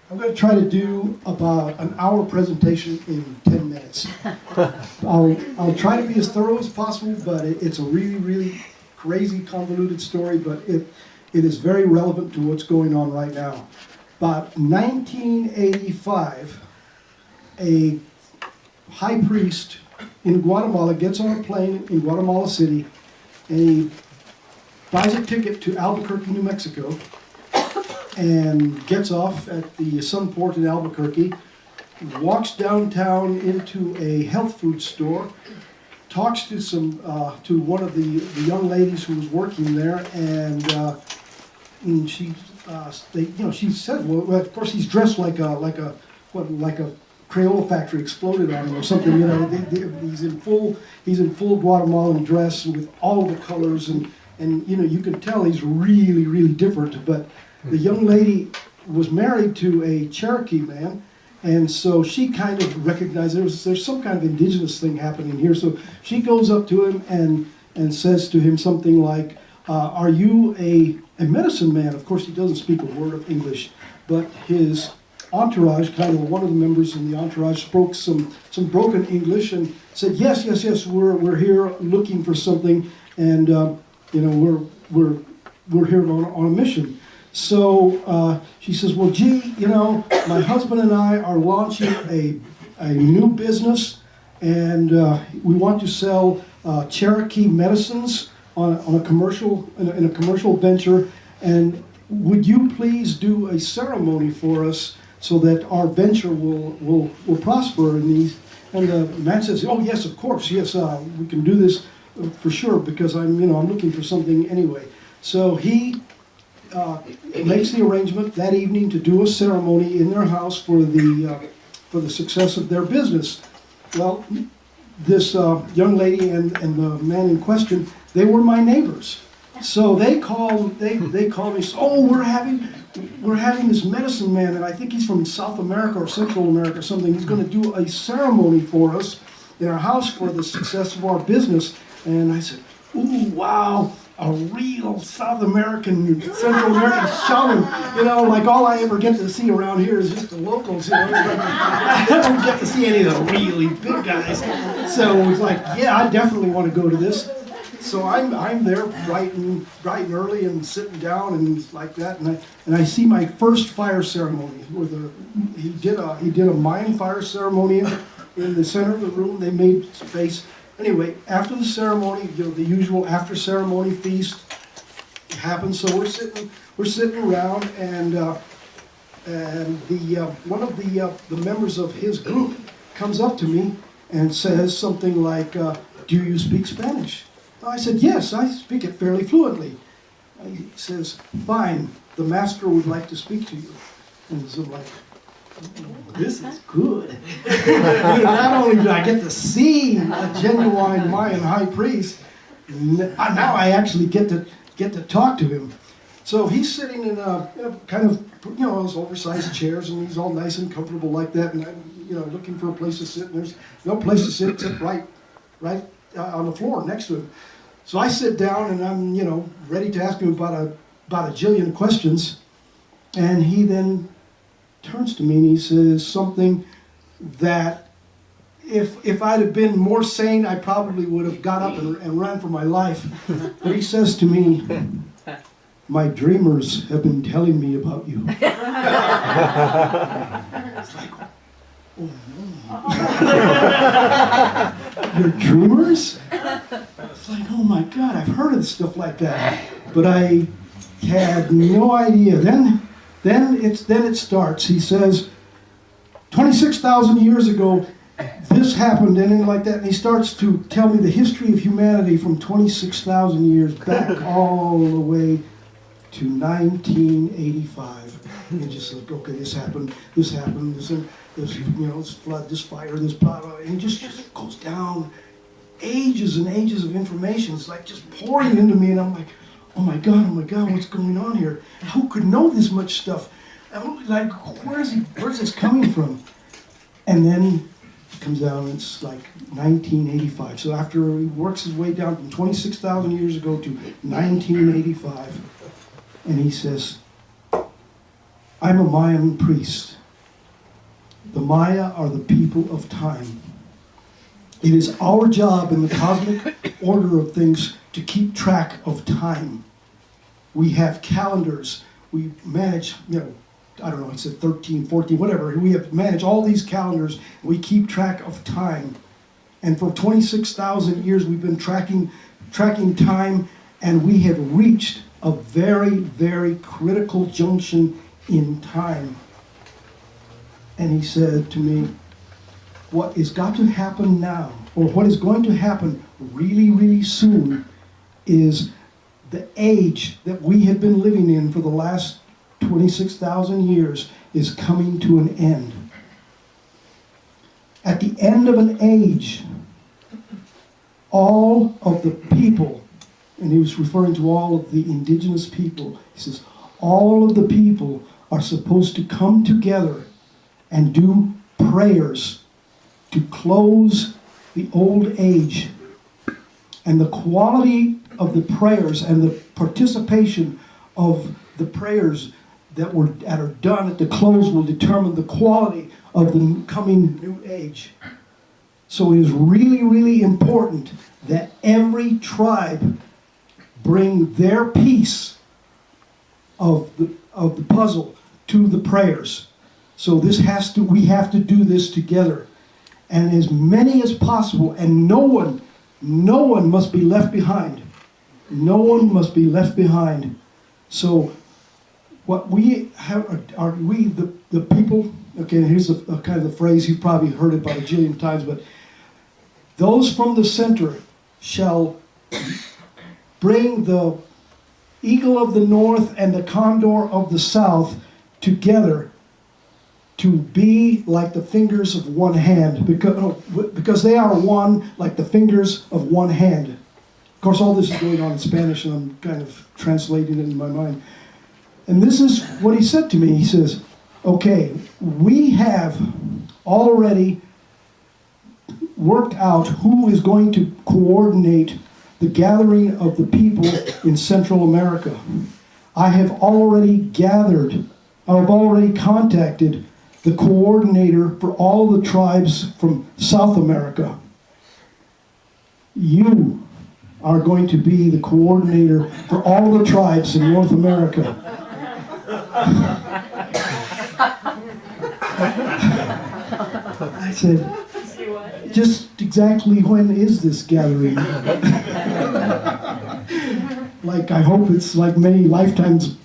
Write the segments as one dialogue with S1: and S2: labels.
S1: I'm going to try to do about an hour presentation in 10 minutes. I'll try to be as thorough as possible, but it's a really, really crazy, convoluted story, but it is very relevant to what's going on right now. About 1985, a high priest in Guatemala gets on a plane in Guatemala City, and he buys a ticket to Albuquerque, New Mexico, and gets off at the Sun Port in Albuquerque, walks downtown into a health food store, talks to to one of the young ladies who was working there, and she said, well, of course he's dressed like a Crayola factory exploded on him or something. You know, he's in full Guatemalan dress with all the colors, and you know, you can tell he's really, really different. But the young lady was married to a Cherokee man, and so she kind of recognized there's some kind of indigenous thing happening here. So she goes up to him and says to him something like, "Are you a medicine man?" Of course, he doesn't speak a word of English, but his entourage, kind of one of the members in the entourage, spoke some broken English and said, yes, we're here looking for something, and you know, we're here on a mission. So she says, well, gee, you know, my husband and I are launching a new business, and we want to sell Cherokee medicines on a commercial in a commercial venture, and would you please do a ceremony for us so that our venture will prosper in these? And the man says, oh yes, of course, yes, we can do this for sure, because I'm looking for something anyway. So he makes the arrangement that evening to do a ceremony in their house for the success of their business. Well, this young lady and the man in question, they were my neighbors. So they call me. Oh, we're having this medicine man, and I think he's from South America or Central America or something. He's going to do a ceremony for us in our house for the success of our business. And I said, ooh, wow, a real South American, Central American shaman. You know, like all I ever get to see around here is just the locals. You know, I don't get to see any of the really big guys. So it was like, yeah, I definitely want to go to this. So I'm there bright and early and sitting down and like that, and I see my first fire ceremony where he did a Mayan fire ceremony in the center of the room. They made space. Anyway, after the ceremony, the usual after ceremony feast happens. So we're sitting around, and one of the members of his group comes up to me and says something like, "Do you speak Spanish?" I said, yes, I speak it fairly fluently. He says, fine, the master would like to speak to you. And so I'm like, this is good. Not only do I get to see a genuine Mayan high priest, now I actually get to talk to him. So he's sitting in a kind of, those oversized chairs, and he's all nice and comfortable like that, and I'm, looking for a place to sit, and there's no place to sit except right on the floor next to him. So I sit down, and I'm, ready to ask him about a jillion questions. And he then turns to me and he says something that if I'd have been more sane, I probably would have got up and ran for my life. But he says to me, my dreamers have been telling me about you. It's like, oh no. Your dreamers? It's like, oh my God, I've heard of stuff like that, but I had no idea. Then it starts. He says, 26,000 years ago, this happened, and then like that, and he starts to tell me the history of humanity from 26,000 years back all the way to 1985. And just like, okay, this happened, this flood, this fire, this blah, blah, and he just goes down ages and ages of information. It's like just pouring into me, and I'm like, oh my God, what's going on here? Who could know this much stuff? Like, where's this coming from? And then it comes down, it's like 1985. So after he works his way down from 26,000 years ago to 1985, and he says, I'm a Mayan priest. The Maya are the people of time. It is our job in the cosmic order of things to keep track of time. We have calendars. We manage, I don't know, I said 13, 14, whatever. We have managed all these calendars. We keep track of time. And for 26,000 years, we've been tracking time, and we have reached a very, very critical junction in time. And he said to me, what has got to happen now, or what is going to happen really, really soon, is the age that we have been living in for the last 26,000 years is coming to an end. At the end of an age, all of the people, and he was referring to all of the indigenous people, he says, all of the people are supposed to come together and do prayers to close the old age. And the quality of the prayers and the participation of the prayers that are done at the close will determine the quality of the coming new age. So it is really, really important that every tribe bring their piece of the puzzle to the prayers. So we have to do this together. And as many as possible, and no one must be left behind. No one must be left behind. So what we have are we the people, okay, here's a kind of the phrase, you've probably heard it about a jillion times, but those from the center shall bring the eagle of the north and the condor of the south together to be like the fingers of one hand, because they are one like the fingers of one hand. Of course, all this is going on in Spanish, and I'm kind of translating it in my mind. And this is what he said to me. He says, okay, we have already worked out who is going to coordinate the gathering of the people in Central America. I have already contacted the coordinator for all the tribes from South America. You are going to be the coordinator for all the tribes in North America. I said, just exactly when is this gathering? Like, I hope it's like many lifetimes,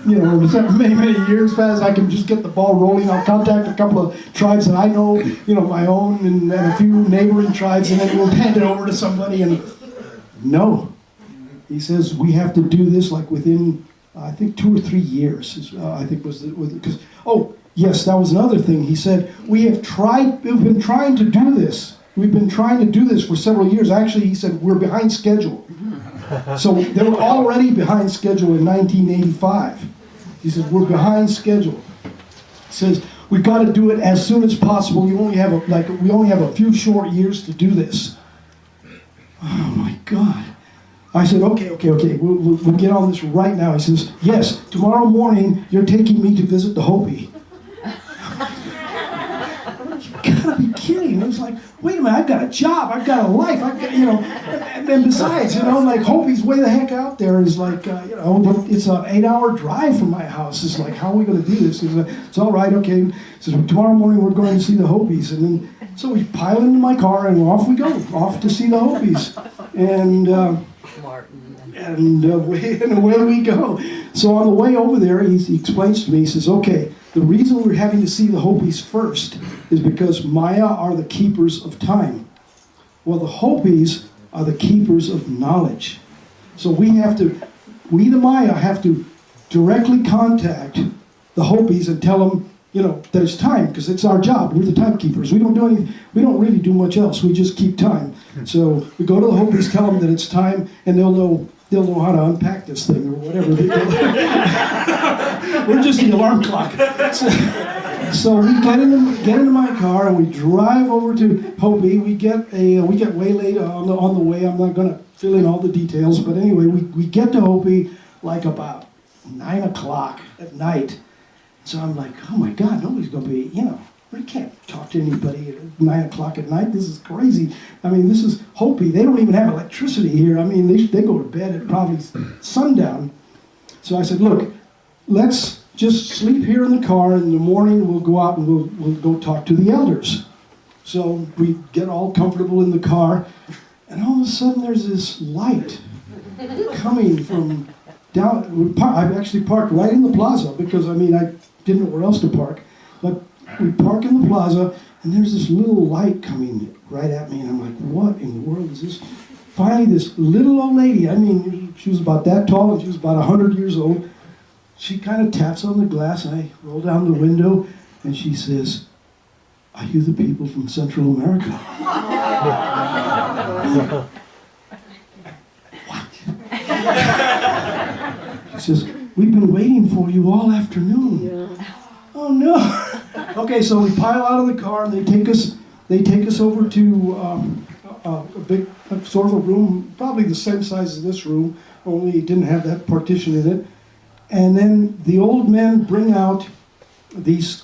S1: many years pass, I can just get the ball rolling. I'll contact a couple of tribes that I know, my own and a few neighboring tribes, and then we'll hand it over to somebody. And no, he says we have to do this like within, I think 2 or 3 years. I think because yes, that was another thing. He said we've been trying to do this. We've been trying to do this for several years. Actually, he said we're behind schedule. So they were already behind schedule in 1985. He says, we're behind schedule. He says, we've got to do it as soon as possible. We only have a few short years to do this. Oh my God. I said, okay, we'll get on this right now. He says, yes, tomorrow morning you're taking me to visit the Hopi. You gotta be kidding. I was like, wait a minute, I've got a job, I've got a life, I've got, and besides, like Hopi's way the heck out there is like, it's an 8-hour drive from my house. It's like, how are we going to do this? It's all right, okay. He says, tomorrow morning we're going to see the Hopis. And then, so we pile into my car and off we go, off to see the Hopis. And away we go. So on the way over there, he explains to me, he says, okay, the reason we're having to see the Hopis first is because Maya are the keepers of time. Well, the Hopis are the keepers of knowledge. So we the Maya have to directly contact the Hopis and tell them, that it's time, because it's our job. We're the timekeepers. We don't do anything. We don't really do much else. We just keep time. So we go to the Hopis, tell them that it's time, and they'll know how to unpack this thing or whatever. We're just the alarm clock. So we get into my car and we drive over to Hopi. We get waylaid on the way. I'm not going to fill in all the details, but anyway, we get to Hopi like about 9 o'clock at night. So I'm like, oh my God, nobody's going to be, we can't talk to anybody at 9 o'clock at night. This is crazy. I mean, this is Hopi. They don't even have electricity here. I mean, they go to bed at probably sundown. So I said, look, let's just sleep here in the car. In the morning, we'll go out and we'll go talk to the elders. So we get all comfortable in the car. And all of a sudden, there's this light coming from down. I actually parked right in the plaza because, I didn't know where else to park. But we park in the plaza, and there's this little light coming right at me, and I'm like, what in the world is this? Finally, this little old lady, she was about that tall, and she was about 100 years old. She kind of taps on the glass, and I roll down the window, and she says, are you the people from Central America? What? She says, we've been waiting for you all afternoon. Yeah. Oh no! Okay, so we pile out of the car and they take us over to a big sort of a room, probably the same size as this room, only it didn't have that partition in it. And then the old men bring out these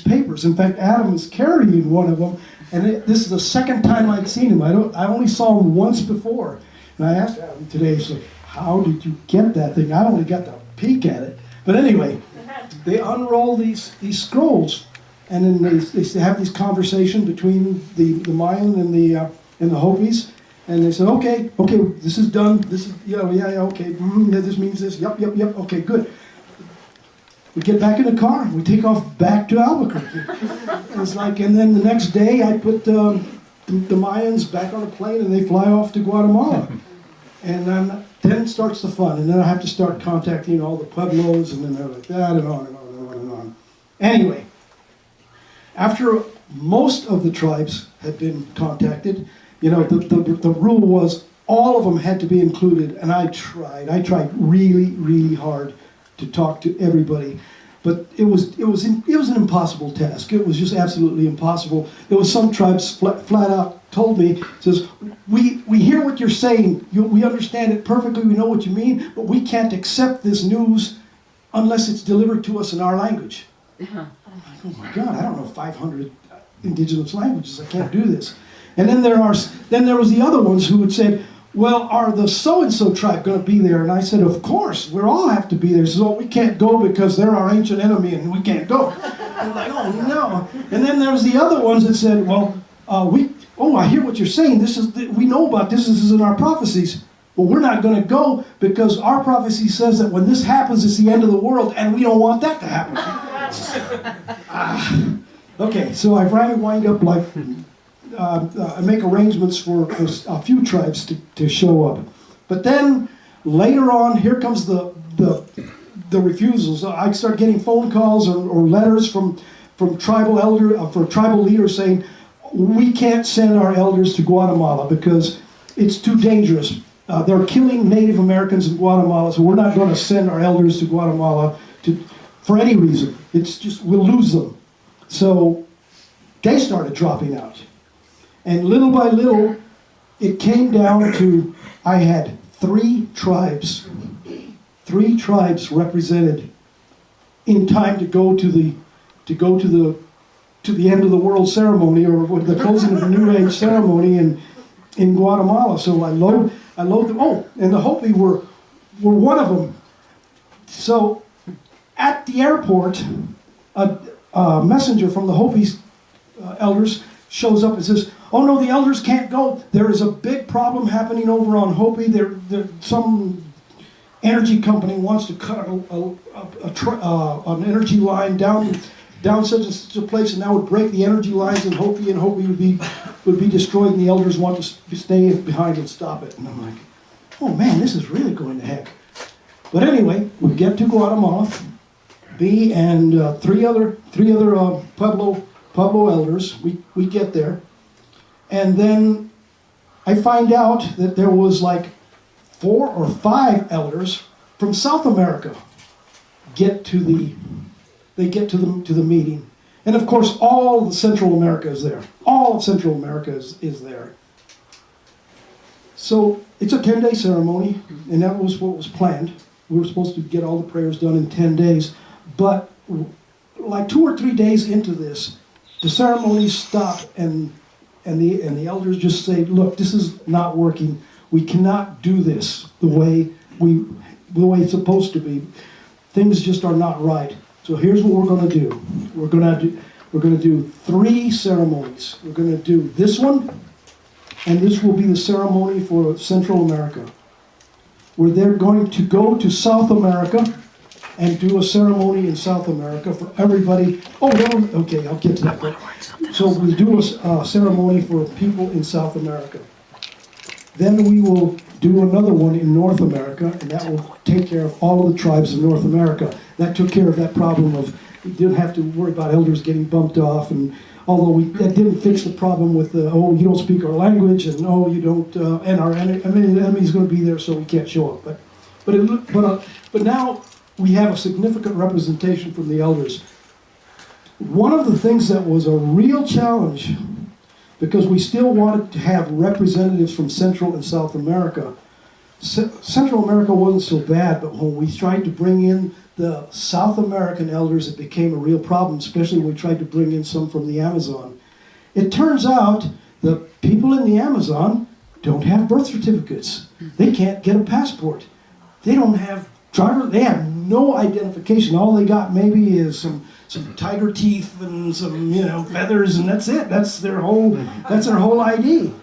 S1: papers. In fact, Adam is carrying one of them, and this is the second time I'd seen him. I only saw him once before, and I asked Adam today, so how did you get that thing? I only got to peek at it, but anyway. They unroll these scrolls, and then they have this conversation between the Mayan and the Hopis, and they said, okay, this is done. This is okay. This means this. Yep. Okay, good. We get back in the car. We take off back to Albuquerque. It's like, and then the next day I put the Mayans back on a plane, and they fly off to Guatemala, and then starts the fun, and then I have to start contacting all the pueblos, and then they're like that, and on and on and on and on. Anyway, after most of the tribes had been contacted, the rule was all of them had to be included, and I tried really, really hard to talk to everybody. But it was an impossible task. It was just absolutely impossible. There was some tribes flat out told me, says, we hear what you're saying. We understand it perfectly. We know what you mean, but we can't accept this news unless it's delivered to us in our language. I'm like, oh my God, I don't know 500 indigenous languages. I can't do this. And then there was the other ones who had said, well, are the so-and-so tribe going to be there? And I said, of course, we all have to be there. So we can't go because they're our ancient enemy and we can't go. I'm like, oh no. And then there was the other ones that said, well, I hear what you're saying. We know about this. This is in our prophecies. But we're not going to go because our prophecy says that when this happens, it's the end of the world, and we don't want that to happen. Okay, so I finally wind up like... I make arrangements for a few tribes to show up. But then, later on, here comes the refusals. I start getting phone calls or letters from tribal leaders saying, we can't send our elders to Guatemala because it's too dangerous. They're killing Native Americans in Guatemala, so we're not going to send our elders to Guatemala for any reason. It's just, we'll lose them. So they started dropping out. And little by little, it came down to, I had three tribes represented in time to go to the end of the world ceremony, or the closing of the New Age ceremony in Guatemala. So I load them. Oh, and the Hopi were one of them. So at the airport, a messenger from the Hopi's elders shows up and says, oh no, the elders can't go. There is a big problem happening over on Hopi. Some energy company wants to cut an energy line down such a place, and that would break the energy lines in Hopi, and Hopi would be destroyed, and the elders want to stay behind and stop it. And I'm like, oh man, this is really going to heck. But anyway, we get to Guatemala. B and three other Pueblo elders. We get there, and then I find out that there was like 4 or 5 elders from South America get to the meeting, and of course all of Central America is there. All of Central America is there. So it's a 10-day ceremony, and that was what was planned. We were supposed to get all the prayers done in 10 days, but like 2 or 3 days into this, the ceremonies stop, and the elders just say, look, this is not working. We cannot do this the way it's supposed to be. Things just are not right. So here's what we're going to do. We're going to do 3 ceremonies. We're going to do this one, and this will be the ceremony for Central America, where they're going to go to South America and do a ceremony in South America for everybody. Oh, no, okay, I'll get to that. So we do a ceremony for people in South America. Then we will do another one in North America, and that will take care of all of the tribes in North America. That took care of that problem of, we didn't have to worry about elders getting bumped off, and although that didn't fix the problem with oh, you don't speak our language, and oh, you don't, and our enemy's going to be there, so we can't show up. But now we have a significant representation from the elders. One of the things that was a real challenge, because we still wanted to have representatives from Central and South America. Central America wasn't so bad, but when we tried to bring in the South American elders, it became a real problem, especially when we tried to bring in some from the Amazon. It turns out the people in the Amazon don't have birth certificates. They can't get a passport. They don't have they have no identification. All they got maybe is some tiger teeth and some feathers, and that's it. That's their whole ID.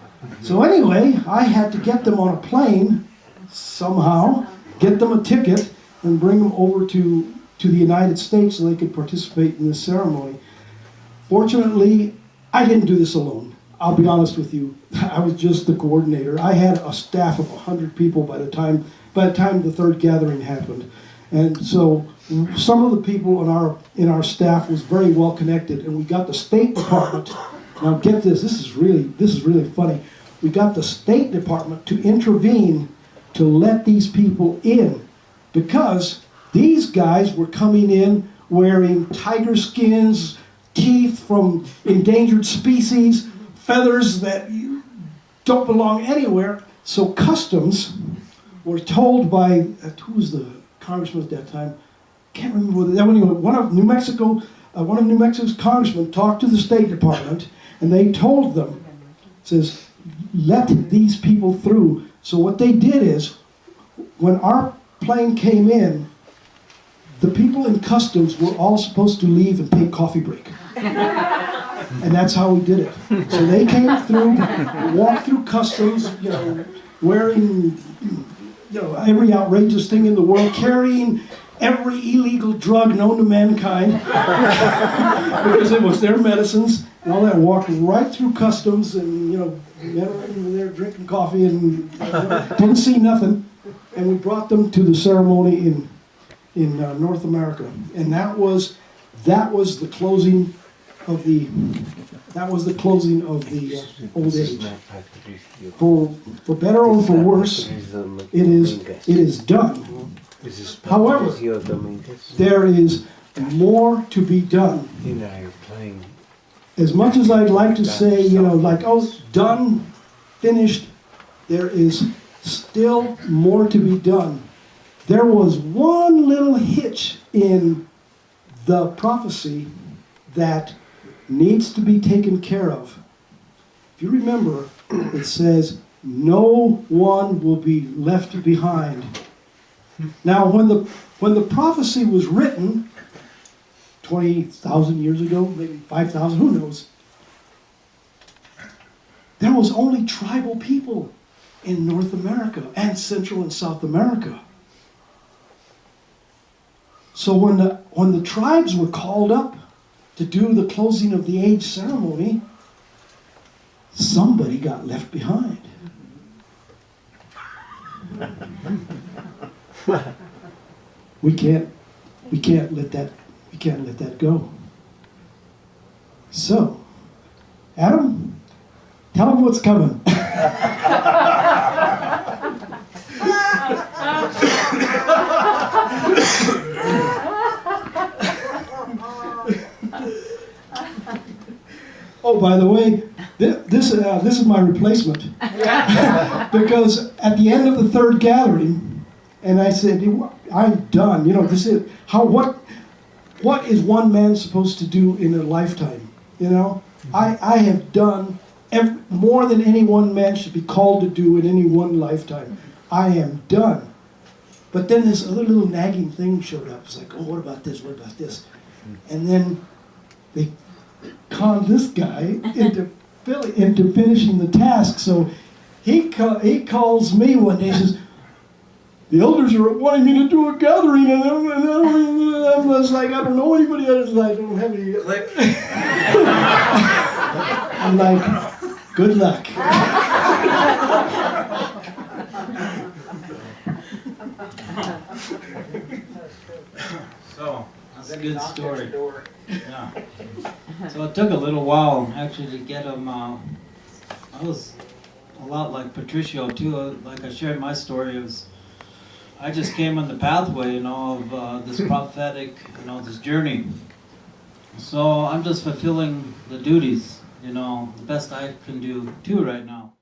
S1: So anyway, I had to get them on a plane somehow, get them a ticket, and bring them over to the United States so they could participate in this ceremony. Fortunately, I didn't do this alone. I'll be honest with you. I was just the coordinator. I had a staff of 100 people by the time the third gathering happened. And so some of the people in our staff was very well connected, and we got the State Department. Now get this, this is really funny. We got the State Department to intervene to let these people in, because these guys were coming in wearing tiger skins, teeth from endangered species, feathers that don't belong anywhere. So Customs were told by, who was the congressman at that time? Can't remember whether one of New Mexico's congressmen talked to the State Department, and they told them, says, let these people through. So what they did is, when our plane came in, the people in Customs were all supposed to leave and take coffee break. And that's how we did it. So they came through, walked through Customs, wearing every outrageous thing in the world, carrying every illegal drug known to mankind, because it was their medicines, and all that, walked right through Customs, and men were there drinking coffee and didn't see nothing. And we brought them to the ceremony in North America, and that was the closing of the old age. For better or for worse, it is done. However, there is more to be done. As much as I'd like to say, done, finished, there is still more to be done. There was one little hitch in the prophecy that needs to be taken care of. If you remember, it says, no one will be left behind. Now, when the prophecy was written, 20,000 years ago, maybe 5,000, who knows, there was only tribal people in North America and Central and South America. So when the tribes were called up to do the closing of the age ceremony, somebody got left behind. We can't let that go. So, Adam, tell them what's coming. Oh, by the way, this is my replacement. Because at the end of the third gathering, and I said, I'm done. This is what is one man supposed to do in a lifetime? You know, I have done more than any one man should be called to do in any one lifetime. I am done. But then this other little nagging thing showed up. It's like, oh, what about this? What about this? And then they conned this guy into finishing the task. So he calls me one day and says, the elders are wanting me to do a gathering, and I was like, I don't know anybody else. I don't have any. Click. I'm like, good luck.
S2: So, that's a good story. Yeah. So it took a little while actually to get him. I was a lot like Patricio too. Like I shared my story. I just came on the pathway, of this prophetic, this journey. So I'm just fulfilling the duties, the best I can do too right now.